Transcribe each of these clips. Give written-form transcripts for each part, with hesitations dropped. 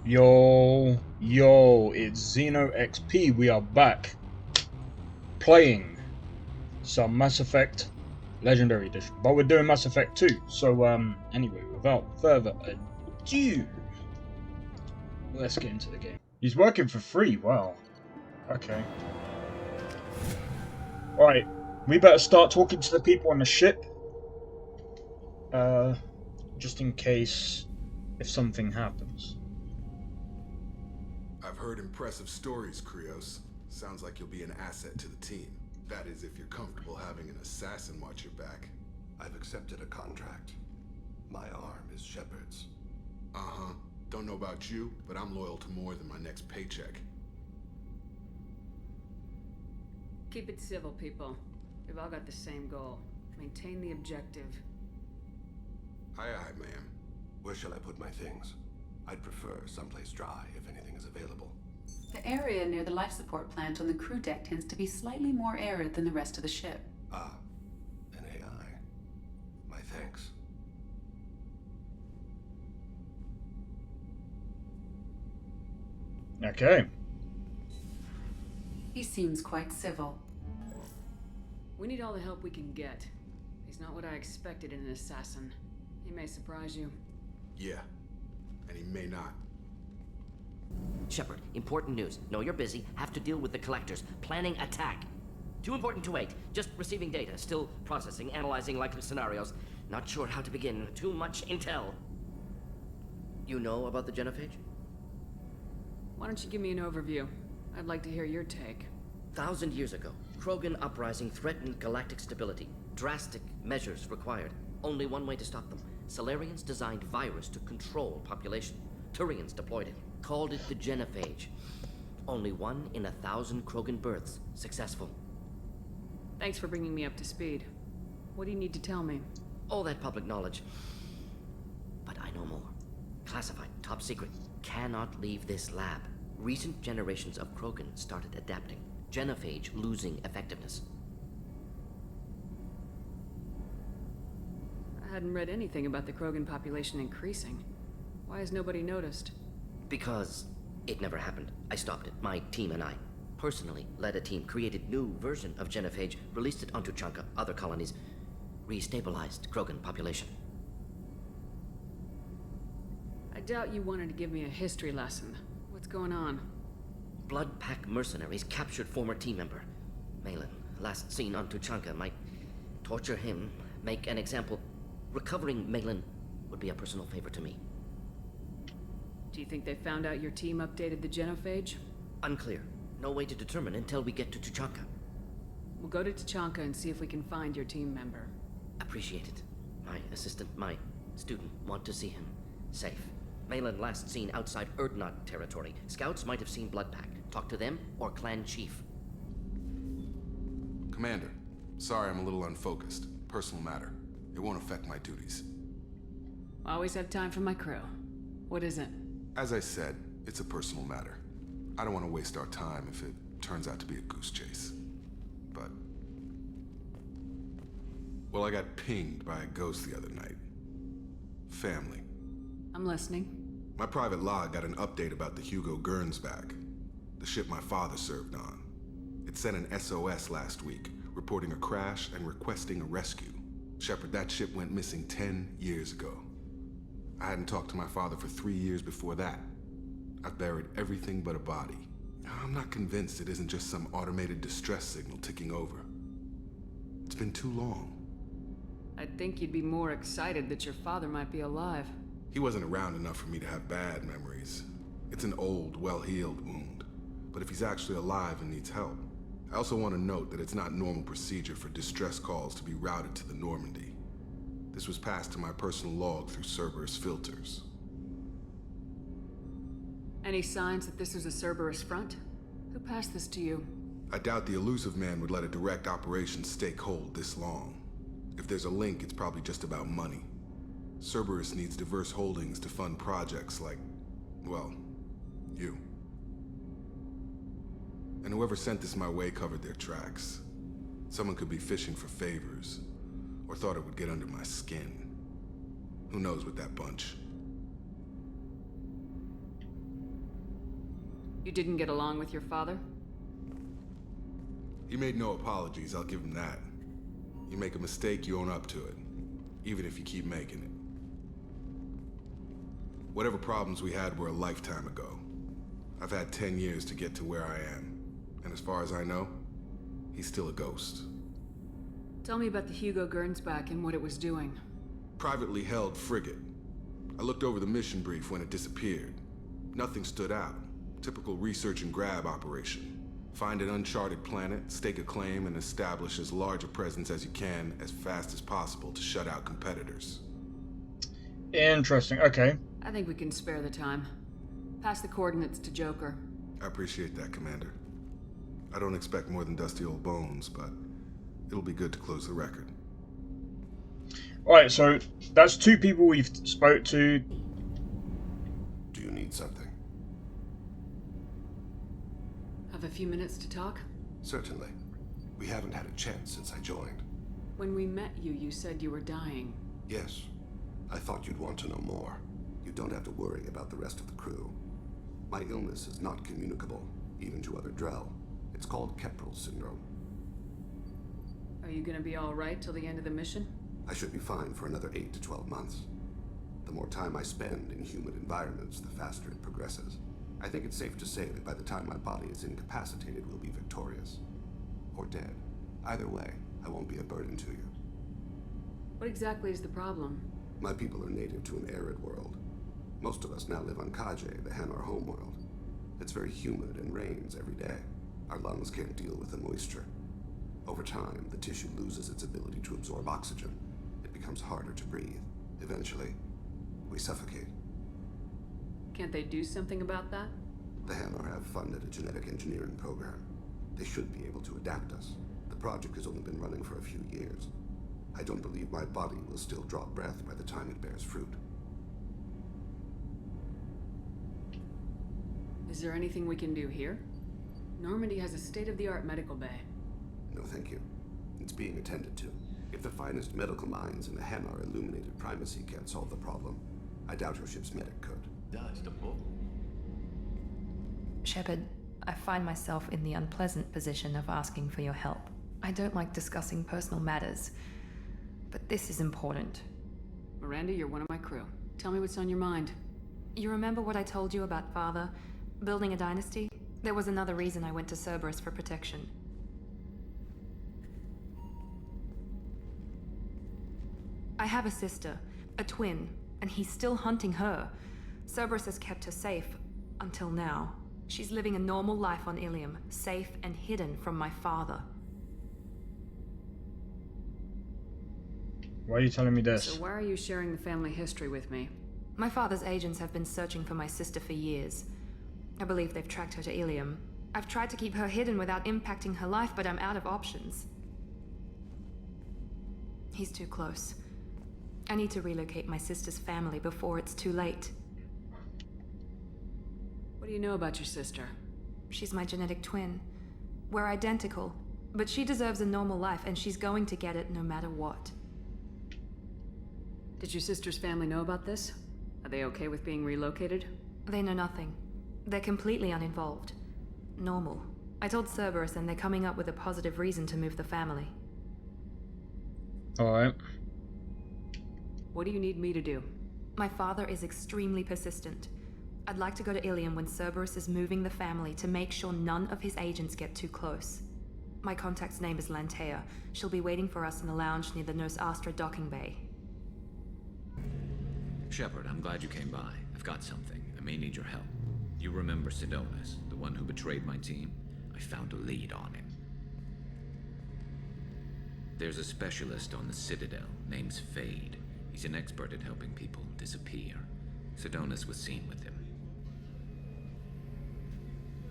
Yo, it's Xeno XP. We are back playing some Mass Effect Legendary Edition, but we're doing Mass Effect 2. So, anyway, without further ado, let's get into the game. He's working for free. Wow. Okay. Alright, we better start talking to the people on the ship. Just in case if something happens. I've heard impressive stories, Krios. Sounds like you'll be an asset to the team. That is, if you're comfortable having an assassin watch your back. I've accepted a contract. My arm is Shepard's. Uh-huh. Don't know about you, but I'm loyal to more than my next paycheck. Keep it civil, people. We've all got the same goal. Maintain the objective. Aye, aye, ma'am. Where shall I put my things? I'd prefer someplace dry if anything is available. The area near the life support plant on the crew deck tends to be slightly more arid than the rest of the ship. Ah, an AI. My thanks. Okay. He seems quite civil. We need all the help we can get. He's not what I expected in an assassin. He may surprise you. Yeah. And he may not. Shepard, important news. Know you're busy. Have to deal with the collectors. Planning attack. Too important to wait. Just receiving data. Still processing, analyzing likely scenarios. Not sure how to begin. Too much intel. You know about the genophage? Why don't you give me an overview? I'd like to hear your take. 1,000 years ago, Krogan uprising threatened galactic stability. Drastic measures required. Only one way to stop them. Salarians designed virus to control population. Turians deployed it. Called it the genophage. Only 1 in 1,000 Krogan births successful. Thanks for bringing me up to speed. What do you need to tell me? All that public knowledge. But I know more. Classified, top secret. Cannot leave this lab. Recent generations of Krogan started adapting. Genophage losing effectiveness. I hadn't read anything about the Krogan population increasing. Why has nobody noticed? Because it never happened. I stopped it, my team and I. Personally led a team, created new version of genophage, released it onto Tuchanka, other colonies, restabilized Krogan population. I doubt you wanted to give me a history lesson. What's going on? Blood Pack mercenaries captured former team member. Malin, last seen on Tuchanka, might torture him, make an example. Recovering Malin would be a personal favor to me. Do you think they found out your team updated the genophage? Unclear. No way to determine until we get to Tuchanka. We'll go to Tuchanka and see if we can find your team member. Appreciate it. My assistant, my student, want to see him. Safe. Malin last seen outside Erdnot territory. Scouts might have seen Bloodpack. Talk to them or clan chief. Commander, sorry I'm a little unfocused. Personal matter. It won't affect my duties. I always have time for my crew. What is it? As I said, it's a personal matter. I don't want to waste our time if it turns out to be a goose chase. But... well, I got pinged by a ghost the other night. Family. I'm listening. My private log got an update about the Hugo Gernsback, the ship my father served on. It sent an SOS last week, reporting a crash and requesting a rescue. Shepard, that ship went missing 10 years ago. I hadn't talked to my father for 3 years before that. I've buried everything but a body. I'm not convinced it isn't just some automated distress signal ticking over. It's been too long. I'd think you'd be more excited that your father might be alive. He wasn't around enough for me to have bad memories. It's an old, well-healed wound. But if he's actually alive and needs help, I also want to note that it's not normal procedure for distress calls to be routed to the Normandy. This was passed to my personal log through Cerberus filters. Any signs that this was a Cerberus front? Who passed this to you? I doubt the Elusive Man would let a direct operation stake hold this long. If there's a link, it's probably just about money. Cerberus needs diverse holdings to fund projects like, well, you. And whoever sent this my way covered their tracks. Someone could be fishing for favors, or thought it would get under my skin. Who knows with that bunch? You didn't get along with your father? He made no apologies, I'll give him that. You make a mistake, you own up to it. Even if you keep making it. Whatever problems we had were a lifetime ago. I've had 10 years to get to where I am. And as far as I know, he's still a ghost. Tell me about the Hugo Gernsback and what it was doing. Privately held frigate. I looked over the mission brief when it disappeared. Nothing stood out. Typical research and grab operation. Find an uncharted planet, stake a claim, and establish as large a presence as you can as fast as possible to shut out competitors. Interesting. Okay. I think we can spare the time. Pass the coordinates to Joker. I appreciate that, Commander. I don't expect more than dusty old bones, but it'll be good to close the record. Alright, so that's 2 people we've spoke to. Do you need something? Have a few minutes to talk? Certainly. We haven't had a chance since I joined. When we met you, you said you were dying. Yes. I thought you'd want to know more. You don't have to worry about the rest of the crew. My illness is not communicable, even to other Drell. It's called Keprel syndrome. Are you gonna be alright till the end of the mission? I should be fine for another 8 to 12 months. The more time I spend in human environments, the faster it progresses. I think it's safe to say that by the time my body is incapacitated, we'll be victorious. Or dead. Either way, I won't be a burden to you. What exactly is the problem? My people are native to an arid world. Most of us now live on Kaje, the Hanar homeworld. It's very humid and rains every day. Our lungs can't deal with the moisture. Over time, the tissue loses its ability to absorb oxygen. It becomes harder to breathe. Eventually, we suffocate. Can't they do something about that? The Hanar have funded a genetic engineering program. They should be able to adapt us. The project has only been running for a few years. I don't believe my body will still draw breath by the time it bears fruit. Is there anything we can do here? Normandy has a state-of-the-art medical bay. No, thank you. It's being attended to. If the finest medical minds in the Hanar Illuminated Primacy can't solve the problem, I doubt your ship's medic could. Shepard, I find myself in the unpleasant position of asking for your help. I don't like discussing personal matters, but this is important. Miranda, you're one of my crew. Tell me what's on your mind. You remember what I told you about Father? Building a dynasty? There was another reason I went to Cerberus for protection. I have a sister, a twin, and he's still hunting her. Cerberus has kept her safe, until now. She's living a normal life on Ilium, safe and hidden from my father. Why are you telling me this? So why are you sharing the family history with me? My father's agents have been searching for my sister for years. I believe they've tracked her to Ilium. I've tried to keep her hidden without impacting her life, but I'm out of options. He's too close. I need to relocate my sister's family before it's too late. What do you know about your sister? She's my genetic twin. We're identical, but she deserves a normal life, and she's going to get it no matter what. Did your sister's family know about this? Are they okay with being relocated? They know nothing. They're completely uninvolved. Normal. I told Cerberus, and they're coming up with a positive reason to move the family. Alright. What do you need me to do? My father is extremely persistent. I'd like to go to Ilium when Cerberus is moving the family to make sure none of his agents get too close. My contact's name is Lantea. She'll be waiting for us in the lounge near the Nos Astra docking bay. Shepard, I'm glad you came by. I've got something. I may need your help. You remember Sidonus, the one who betrayed my team? I found a lead on him. There's a specialist on the Citadel, name's Fade. He's an expert at helping people disappear. Sidonus was seen with him.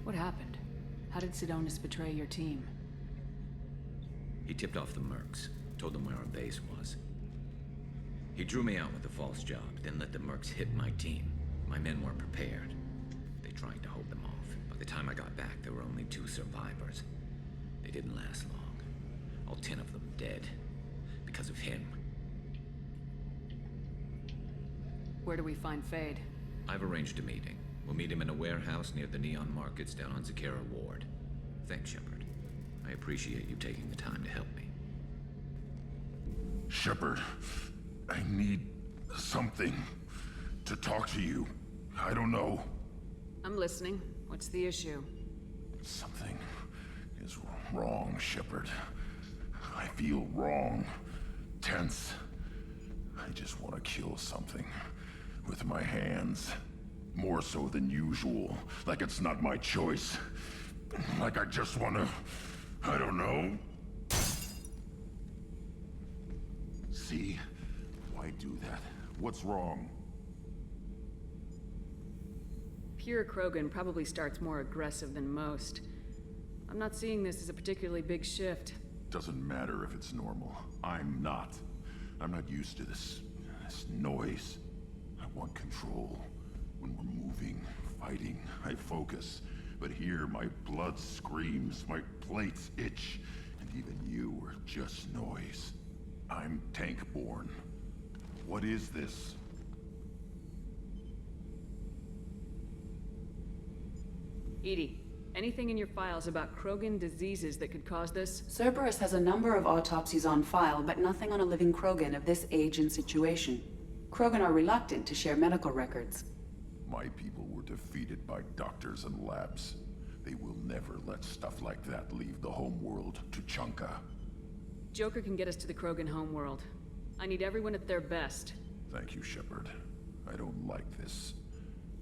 What happened? How did Sidonus betray your team? He tipped off the Mercs, told them where our base was. He drew me out with a false job, then let the Mercs hit my team. My men weren't prepared. They tried to hold them off. By the time I got back, there were only 2 survivors. They didn't last long. All 10 of them dead. Because of him. Where do we find Fade? I've arranged a meeting. We'll meet him in a warehouse near the Neon Markets down on Zakera Ward. Thanks, Shepard. I appreciate you taking the time to help me. Shepard, I need something to talk to you. I don't know. I'm listening. What's the issue? Something is wrong, Shepard. I feel wrong. Tense. I just want to kill something. With my hands. More so than usual. Like it's not my choice. Like I just want to... I don't know. See? Why do that? What's wrong? Pure Krogan probably starts more aggressive than most. I'm not seeing this as a particularly big shift. Doesn't matter if it's normal. I'm not. I'm not used to this noise. I want control. When we're moving, fighting, I focus. But here, my blood screams, my plates itch, and even you are just noise. I'm tank-born. What is this? EDI, anything in your files about Krogan diseases that could cause this? Cerberus has a number of autopsies on file, but nothing on a living Krogan of this age and situation. Krogan are reluctant to share medical records. My people were defeated by doctors and labs. They will never let stuff like that leave the homeworld to Chunka. Joker can get us to the Krogan homeworld. I need everyone at their best. Thank you, Shepard. I don't like this.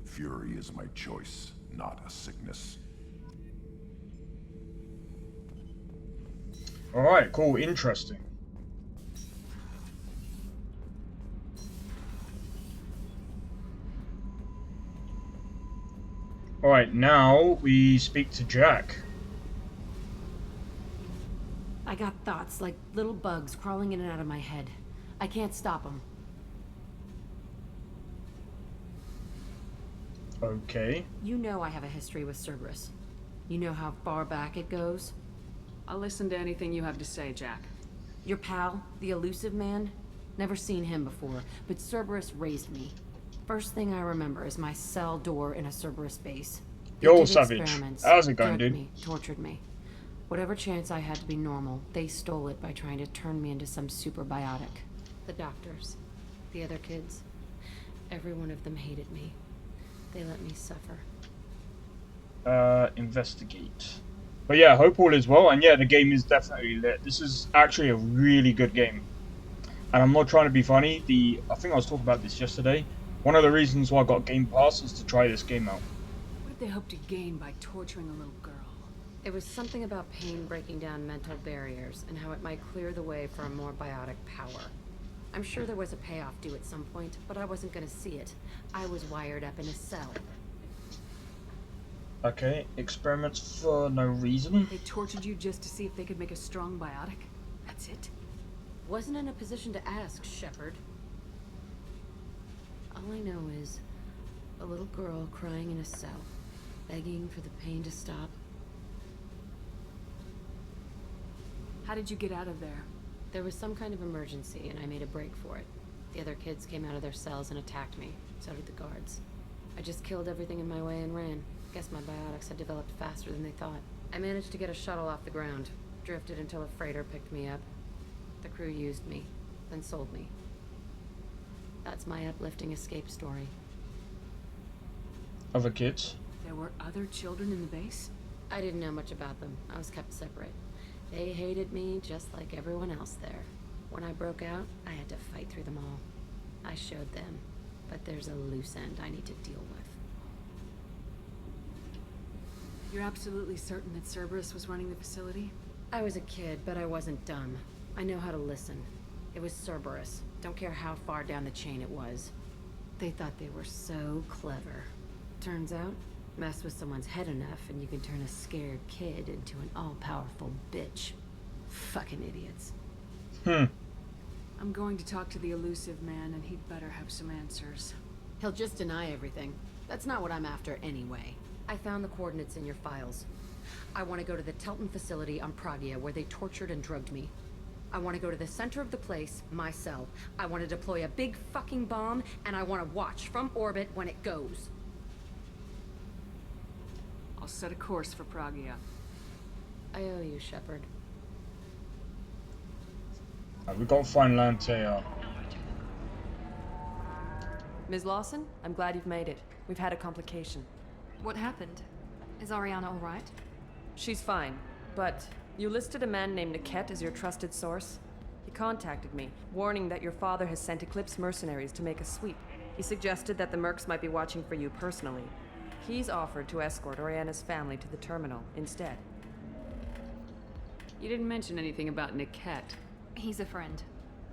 Fury is my choice, not a sickness. Alright, cool, interesting. Alright, now we speak to Jack. I got thoughts like little bugs crawling in and out of my head. I can't stop them. Okay. You know I have a history with Cerberus. You know how far back it goes? I'll listen to anything you have to say, Jack. Your pal, the elusive man? Never seen him before, but Cerberus raised me. First thing I remember is my cell door in a Cerberus base. They Yo, did Savage. experiments, How's it going, drugged dude? me, tortured me. Whatever chance I had to be normal, they stole it by trying to turn me into some super biotic. The doctors, the other kids, every one of them hated me. They let me suffer. Investigate. But yeah, hope all is well, and yeah, the game is definitely lit. This is actually a really good game. And I'm not trying to be funny, I think I was talking about this yesterday. One of the reasons why I got Game Pass is to try this game out. What did they hope to gain by torturing a little girl? It was something about pain breaking down mental barriers and how it might clear the way for a more biotic power. I'm sure there was a payoff due at some point, but I wasn't gonna see it. I was wired up in a cell. Okay, experiments for no reason. They tortured you just to see if they could make a strong biotic? That's it? Wasn't in a position to ask, Shepard. All I know is a little girl crying in a cell, begging for the pain to stop. How did you get out of there? There was some kind of emergency, and I made a break for it. The other kids came out of their cells and attacked me. So did the guards. I just killed everything in my way and ran. Guess my biotics had developed faster than they thought. I managed to get a shuttle off the ground. Drifted until a freighter picked me up. The crew used me, then sold me. That's my uplifting escape story. Other kids? There were other children in the base? I didn't know much about them. I was kept separate. They hated me just like everyone else there. When I broke out, I had to fight through them all. I showed them, but there's a loose end I need to deal with. You're absolutely certain that Cerberus was running the facility? I was a kid, but I wasn't dumb. I know how to listen. It was Cerberus. Don't care how far down the chain it was. They thought they were so clever. Turns out, mess with someone's head enough and you can turn a scared kid into an all-powerful bitch. Fucking idiots. I'm going to talk to the elusive man, and he'd better have some answers. He'll just deny everything. That's not what I'm after anyway. I found the coordinates in your files. I want to go to the Telton facility on Pragia where they tortured and drugged me. I want to go to the center of the place, my cell. I want to deploy a big fucking bomb, and I want to watch from orbit when it goes. set a course for Pragia. I owe you, Shepard. We gotta find Lantea. Ms. Lawson, I'm glad you've made it. We've had a complication. What happened? Is Ariana all right? She's fine, but you listed a man named Niket as your trusted source. He contacted me, warning that your father has sent Eclipse mercenaries to make a sweep. He suggested that the Mercs might be watching for you personally. He's offered to escort Oriana's family to the terminal instead. You didn't mention anything about Niket. He's a friend.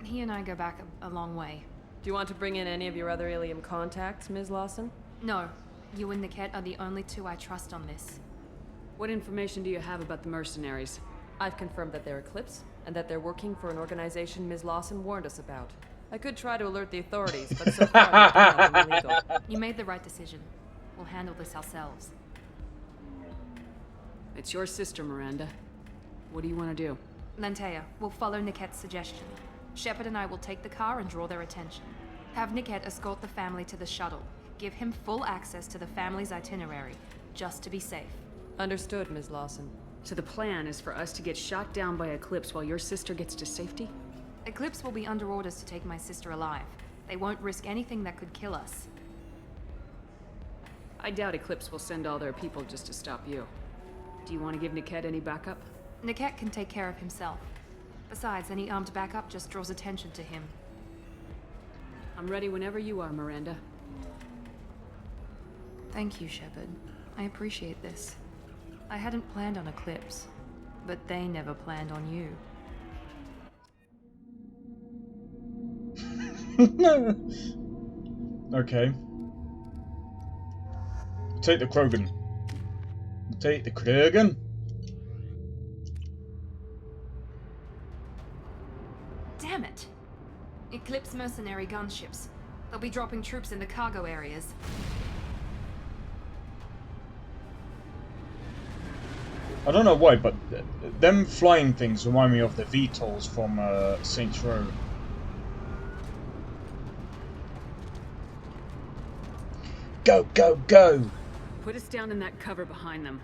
He and I go back a long way. Do you want to bring in any of your other Ilium contacts, Ms. Lawson? No. You and Niket are the only two I trust on this. What information do you have about the mercenaries? I've confirmed that they're Eclipse, and that they're working for an organization Ms. Lawson warned us about. I could try to alert the authorities, but so far they've done nothing illegal. You made the right decision. We'll handle this ourselves. It's your sister, Miranda. What do you want to do? Lantea, we'll follow Niket's suggestion. Shepard and I will take the car and draw their attention. Have Niket escort the family to the shuttle. Give him full access to the family's itinerary, just to be safe. Understood, Ms. Lawson. So the plan is for us to get shot down by Eclipse while your sister gets to safety? Eclipse will be under orders to take my sister alive. They won't risk anything that could kill us. I doubt Eclipse will send all their people just to stop you. Do you want to give Niket any backup? Niket can take care of himself. Besides, any armed backup just draws attention to him. I'm ready whenever you are, Miranda. Thank you, Shepard. I appreciate this. I hadn't planned on Eclipse, but they never planned on you. Okay. Take the Krogan. Take the Krogan. Damn it! Eclipse mercenary gunships. They'll be dropping troops in the cargo areas. I don't know why, but them flying things remind me of the VTOLs from Saints Row. Go, go, go! Put us down in that cover behind them.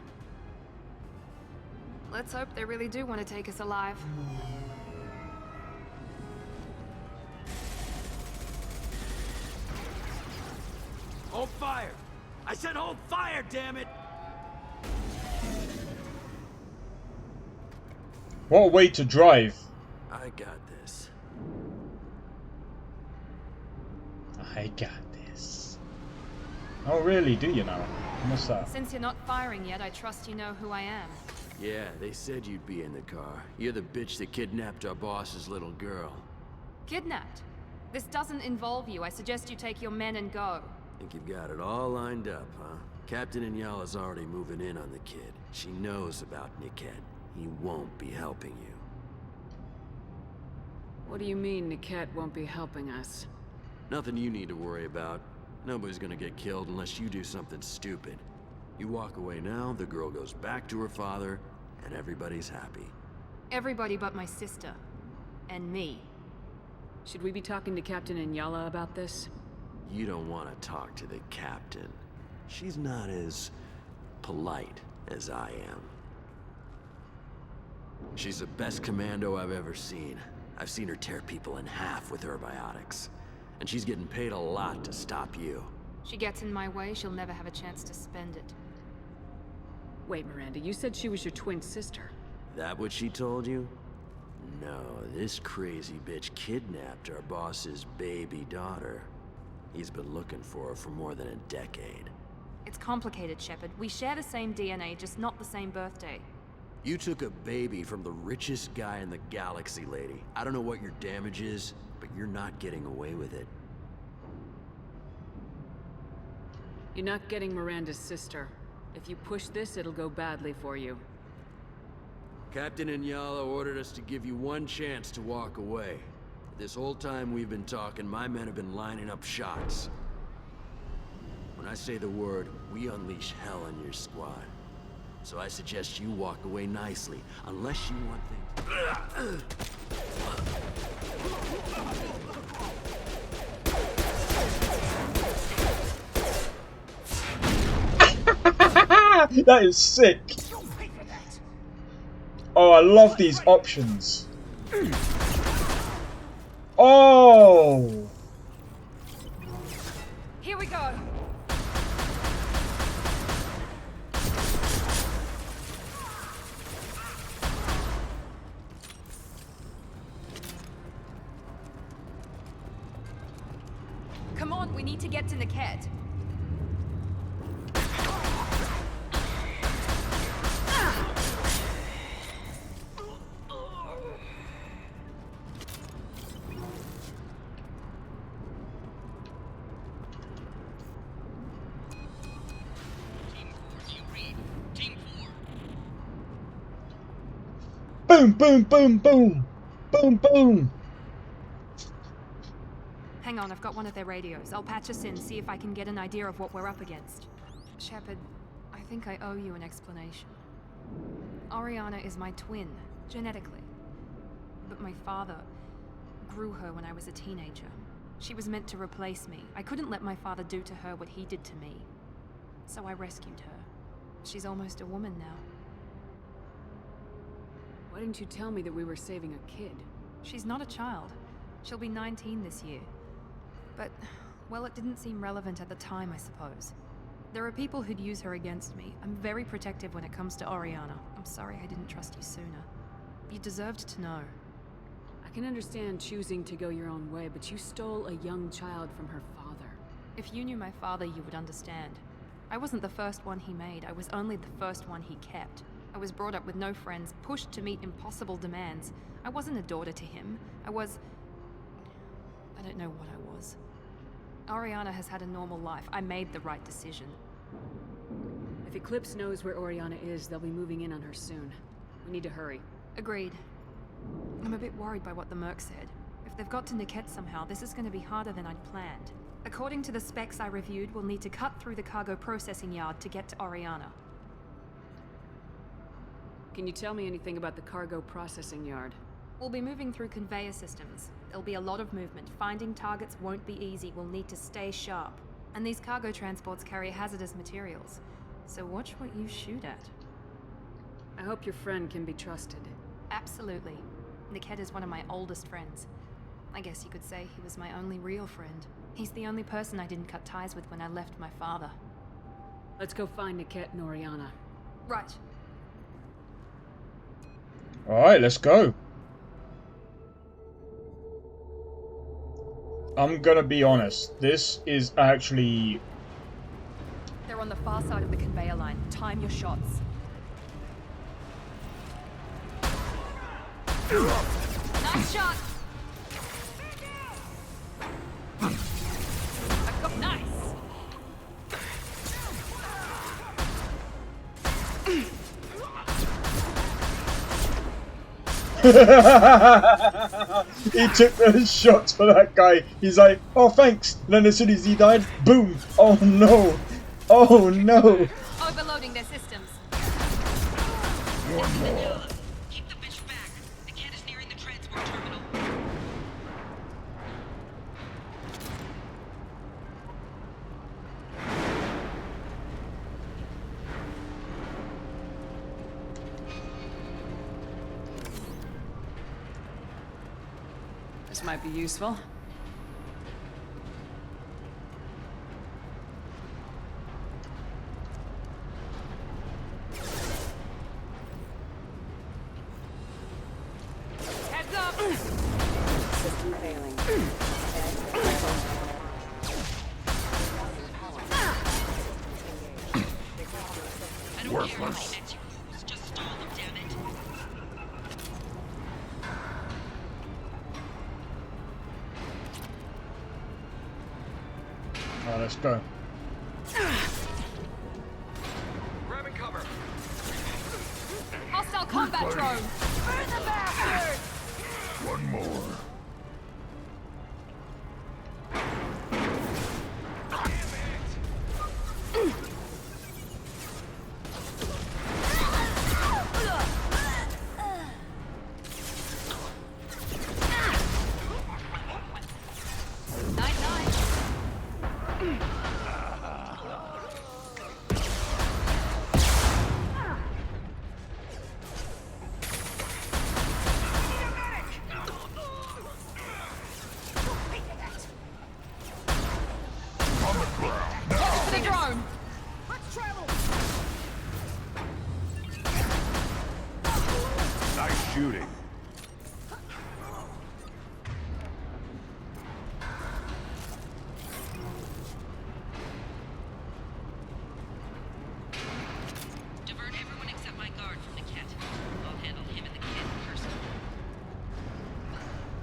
Let's hope they really do want to take us alive. Hold fire! I said hold fire, damn it! What a way to drive. I got this. I got this. Oh really, do you now? What's that? Since you're not firing yet, I trust you know who I am. Yeah, they said you'd be in the car. You're the bitch that kidnapped our boss's little girl. Kidnapped? This doesn't involve you. I suggest you take your men and go. Think you've got it all lined up, huh? Captain Inyala's already moving in on the kid. She knows about Niket. He won't be helping you. What do you mean Niket won't be helping us? Nothing you need to worry about. Nobody's gonna get killed unless you do something stupid. You walk away now, the girl goes back to her father, and everybody's happy. Everybody but my sister. And me. Should we be talking to Captain Inyala about this? You don't want to talk to the captain. She's not as polite as I am. She's the best commando I've ever seen. I've seen her tear people in half with her biotics. And she's getting paid a lot to stop you. She gets in my way, she'll never have a chance to spend it. Wait, Miranda, you said she was your twin sister. That what she told you? No, this crazy bitch kidnapped our boss's baby daughter. He's been looking for her for more than a decade. It's complicated, Shepard. We share the same DNA, just not the same birthday. You took a baby from the richest guy in the galaxy, lady. I don't know what your damage is, but you're not getting away with it. You're not getting Miranda's sister. If you push this, it'll go badly for you. Captain Inyala ordered us to give you one chance to walk away. This whole time we've been talking, my men have been lining up shots. When I say the word, we unleash hell on your squad. So I suggest you walk away nicely, unless you want things... That is sick. Oh, I love these options. Oh! Here we go. Come on, we need to get to Niket. Boom, boom, boom, boom. Boom, boom. Hang on, I've got one of their radios. I'll patch us in, see if I can get an idea of what we're up against. Shepard, I think I owe you an explanation. Oriana is my twin, genetically. But my father grew her when I was a teenager. She was meant to replace me. I couldn't let my father do to her what he did to me. So I rescued her. She's almost a woman now. Why didn't you tell me that we were saving a kid? She's not a child. She'll be 19 this year. But, well, it didn't seem relevant at the time, I suppose. There are people who'd use her against me. I'm very protective when it comes to Oriana. I'm sorry I didn't trust you sooner. You deserved to know. I can understand choosing to go your own way, but you stole a young child from her father. If you knew my father, you would understand. I wasn't the first one he made. I was only the first one he kept. I was brought up with no friends, pushed to meet impossible demands. I wasn't a daughter to him. I don't know what I was. Oriana has had a normal life. I made the right decision. If Eclipse knows where Oriana is, they'll be moving in on her soon. We need to hurry. Agreed. I'm a bit worried by what the Merc said. If they've got to Niket somehow, this is going to be harder than I'd planned. According to the specs I reviewed, we'll need to cut through the cargo processing yard to get to Oriana. Can you tell me anything about the cargo processing yard? We'll be moving through conveyor systems. There'll be a lot of movement. Finding targets won't be easy. We'll need to stay sharp. And these cargo transports carry hazardous materials. So watch what you shoot at. I hope your friend can be trusted. Absolutely. Niket is one of my oldest friends. I guess you could say he was my only real friend. He's the only person I didn't cut ties with when I left my father. Let's go find Niket and Oriana. Right. Alright, let's go. I'm gonna be honest, this is actually... They're on the far side of the conveyor line. Time your shots. Nice shot! I've got nice! He took those shots for that guy. He's like, oh thanks. And then as soon as he died, boom. Oh no. Oh no. Overloading their systems. One more. Keep the bitch back. The kid is nearing the transport terminal. This might be useful. Heads up! System failing. Worthless. Just stall them, damn it. Alright, let's go. Grabbing cover. Hostile combat drone! Burn the bastard! One more. Nice shooting. Divert everyone except my guard from the kit. I'll handle him and the kid first.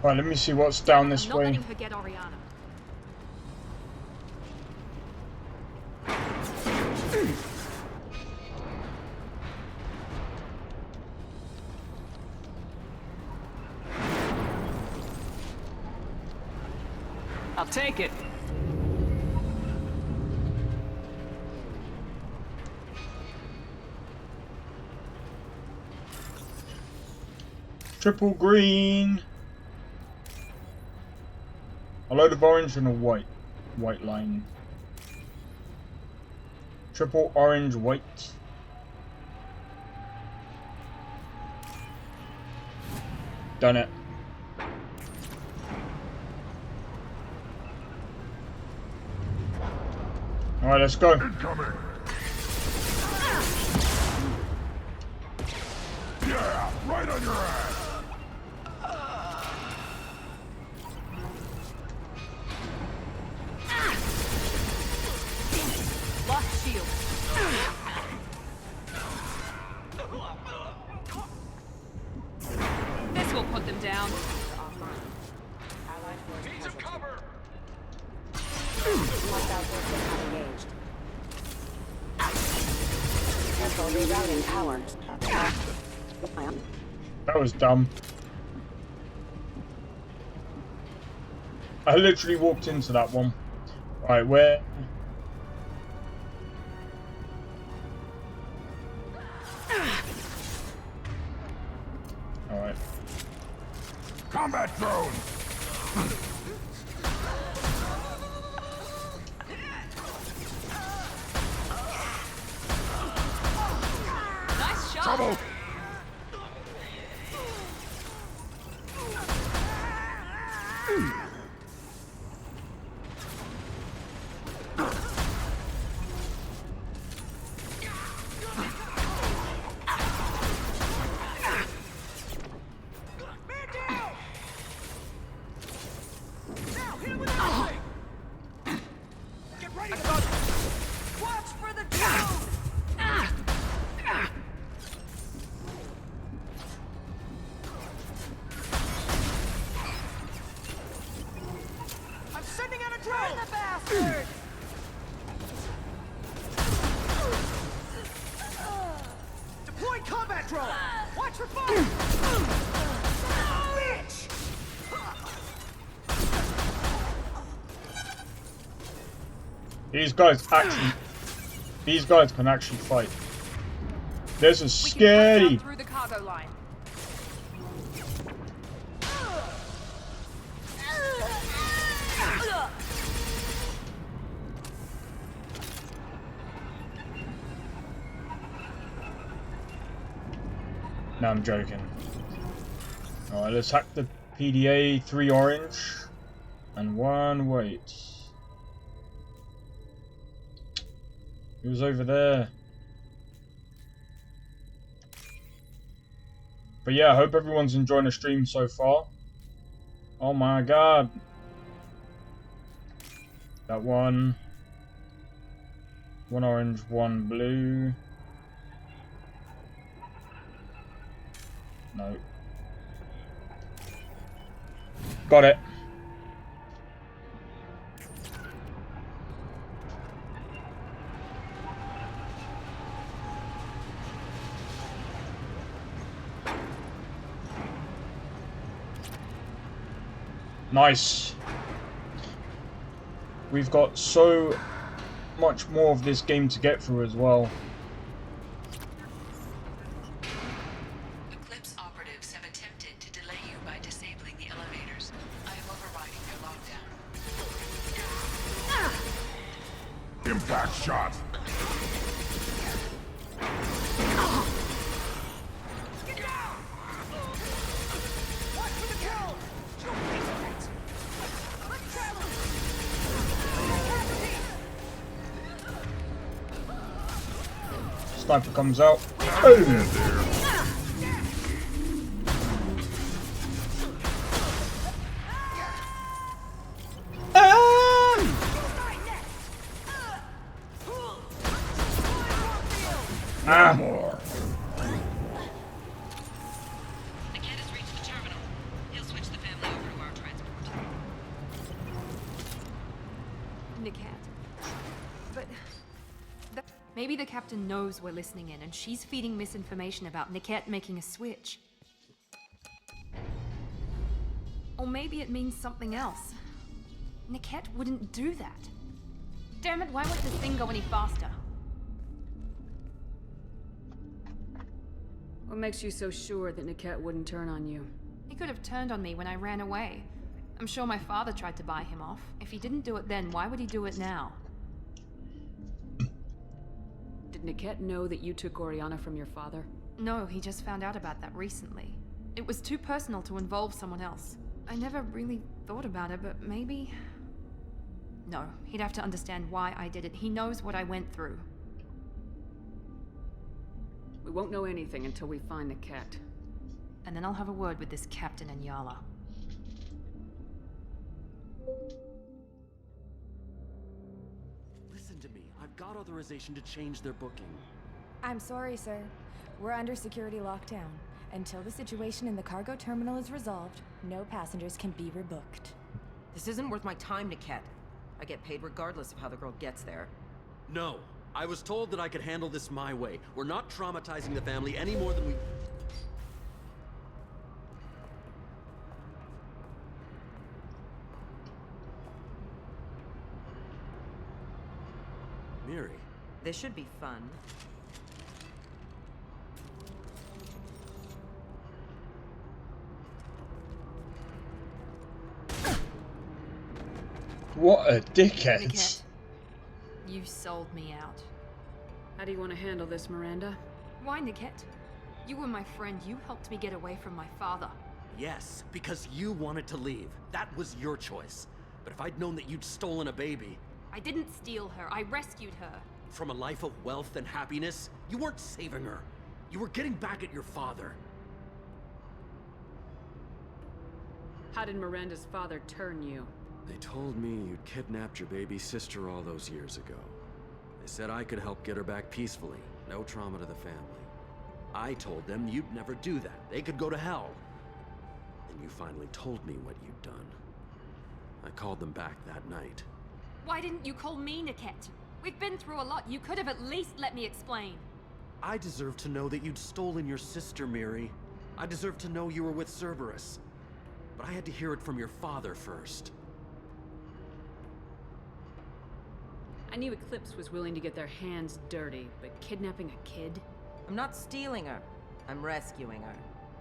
Right, let me see what's down this Not way. letting her get Oriana. I'll take it. Triple green. A load of orange and a white line. Triple orange, white. Done it. All right, let's go. Incoming. Yeah, right on your ass. Lost shield. This will put them down. Needs some cover. That was dumb. I literally walked into that one. Right, where? Alright. Combat drone. Nice shot. Trouble. These guys can actually fight. This is scary. Through the cargo line. No, I'm joking. Alright, let's hack the PDA. 3 orange and 1 white. He was over there. But yeah, I hope everyone's enjoying the stream so far. Oh my god. That one. 1 orange, 1 blue. No. Got it. Nice. We've got so much more of this game to get through as well. Eclipse operatives have attempted to delay you by disabling the elevators. I am overriding their lockdown. Impact shot. Sniper comes out. Boom! Ah! The kid has reached the terminal. He'll switch the family over to our transport. Niket. But... maybe the captain knows we're listening in, and she's feeding misinformation about Niket making a switch. Or maybe it means something else. Niket wouldn't do that. Damn it, why won't this thing go any faster? What makes you so sure that Niket wouldn't turn on you? He could have turned on me when I ran away. I'm sure my father tried to buy him off. If he didn't do it then, why would he do it now? Did Niket know that you took Oriana from your father? No, he just found out about that recently. It was too personal to involve someone else. I never really thought about it, but maybe... No, he'd have to understand why I did it. He knows what I went through. We won't know anything until we find Niket. And then I'll have a word with this captain and Yala. Listen to me. I've got authorization to change their booking. I'm sorry, sir. We're under security lockdown. Until the situation in the cargo terminal is resolved, no passengers can be rebooked. This isn't worth my time, Niket. I get paid regardless of how the girl gets there. No. I was told that I could handle this my way. We're not traumatizing the family any more than we... Miri. This should be fun. What a dickhead. Niket, you sold me out. How do you want to handle this, Miranda? Why, Niket? You were my friend. You helped me get away from my father. Yes, because you wanted to leave. That was your choice. But if I'd known that you'd stolen a baby... I didn't steal her. I rescued her. From a life of wealth and happiness, you weren't saving her. You were getting back at your father. How did Miranda's father turn you? They told me you'd kidnapped your baby sister all those years ago. They said I could help get her back peacefully. No trauma to the family. I told them you'd never do that. They could go to hell. Then you finally told me what you'd done. I called them back that night. Why didn't you call me, Niket? We've been through a lot. You could have at least let me explain. I deserve to know that you'd stolen your sister, Miri. I deserve to know you were with Cerberus. But I had to hear it from your father first. I knew Eclipse was willing to get their hands dirty, but kidnapping a kid? I'm not stealing her. I'm rescuing her.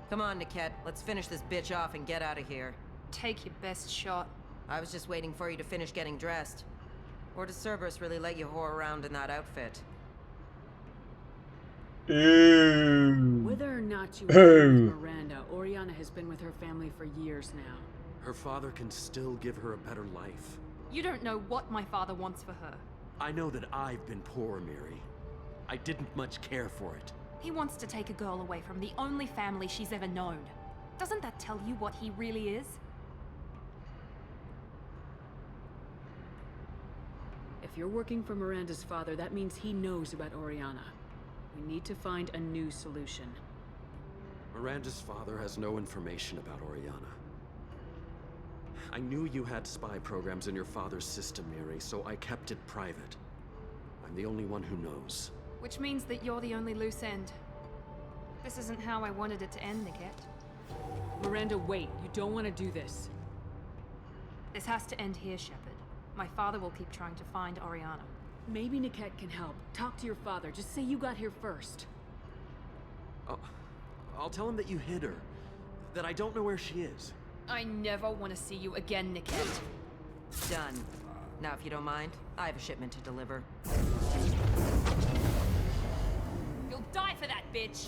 Come on, Niket. Let's finish this bitch off and get out of here. Take your best shot. I was just waiting for you to finish getting dressed. Or does Cerberus really let you whore around in that outfit? Ooh. Whether or not you agree with Miranda, Oriana has been with her family for years now. Her father can still give her a better life. You don't know what my father wants for her. I know that I've been poor, Miri. I didn't much care for it. He wants to take a girl away from the only family she's ever known. Doesn't that tell you what he really is? If you're working for Miranda's father, that means he knows about Oriana. We need to find a new solution. Miranda's father has no information about Oriana. I knew you had spy programs in your father's system, Miri, so I kept it private. I'm the only one who knows. Which means that you're the only loose end. This isn't how I wanted it to end, Niket. Miranda, wait. You don't want to do this. This has to end here, Shepard. My father will keep trying to find Oriana. Maybe Niket can help. Talk to your father. Just say you got here first. I'll tell him that you hid her. That I don't know where she is. I never want to see you again, Niket. Done. Now, if you don't mind, I have a shipment to deliver. You'll die for that, bitch!